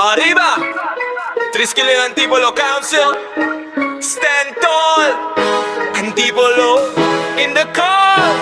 Arriba! Triskele Antipolo Council. Stand tall. Antipolo in the call.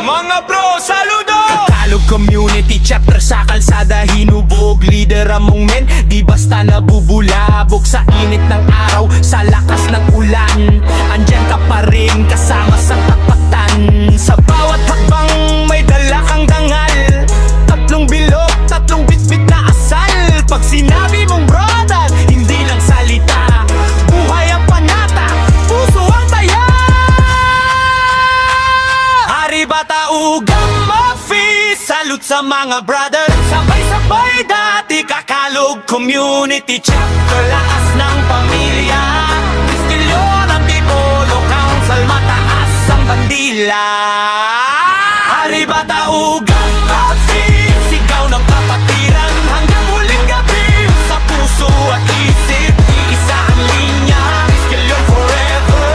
Mga bro, saludo! Tagalog community chapter sa kalsada hinubog. Leader among men, di basta nabubulabog. Sa init ng araw, sa lakas ng ulan, andyan ka pa rin kasama sa tapatan. Sa bawat hakbang may dala kang dangal. Tatlong bilog, tatlong bitbit na asal. Pag sinabi mong brother, hindi lang salita. Buhay ang panata, puso ang taya. Hari Bataugang Mafi, salute sa mga brother. Sabay-sabay dati Kakalog community chapter, lakas ng pamilya. Distilyon ang Antipolo Council, mataas ang bandila. Hari Bataugang Mafi, sigaw ng kapatiran hanggang huling gabi. Sa puso at isip, iisa ang linya. Distilyon forever,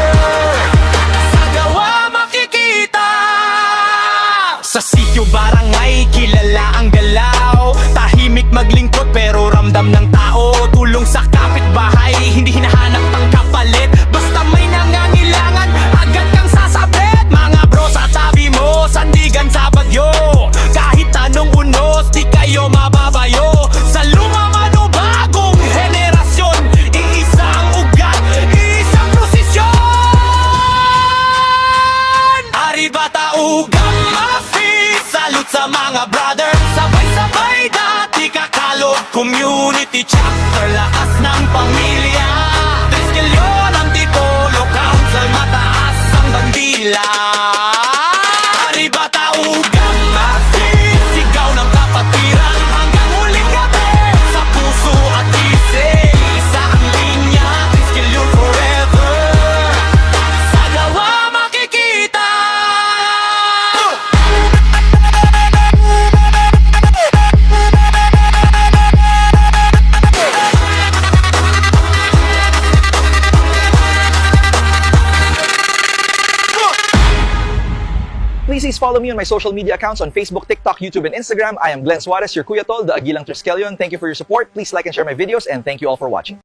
sa gawa makikita. Sa sityo barangay, kilala ang galaw. Tahimik maglingkod pero ramdam ng tao. Tulong sa kapitbahay, hindi hinahanap ang kapalit. Basta may nangangailangan, agad kang sasabit. Mga bro sa tabi mo, sandigan sa bagyo. Kahit anong unos, di kayo mababayo. Sa luma man o bagong henerasyon, iisang ugat, iisang prosesyon. Hari Bataugang Mafi, salute sa mga brother. Sabay-sabay dati Kakalog community chapter, lakas ng pamilya. Triskelion Antipolo Council, mataas ang bandila. Hari Bataugang Mafi, sigaw ng kapatiran hanggang huling gabi. Sa puso at isip, isa ang linya. Triskelion forever, sa gawa makikita. Please follow me on my social media accounts on Facebook, TikTok, YouTube, and Instagram. I am Glenn Suarez, your Kuya Tol, the Aguilang Triskelion. Thank you for your support. Please like and share my videos, and thank you all for watching.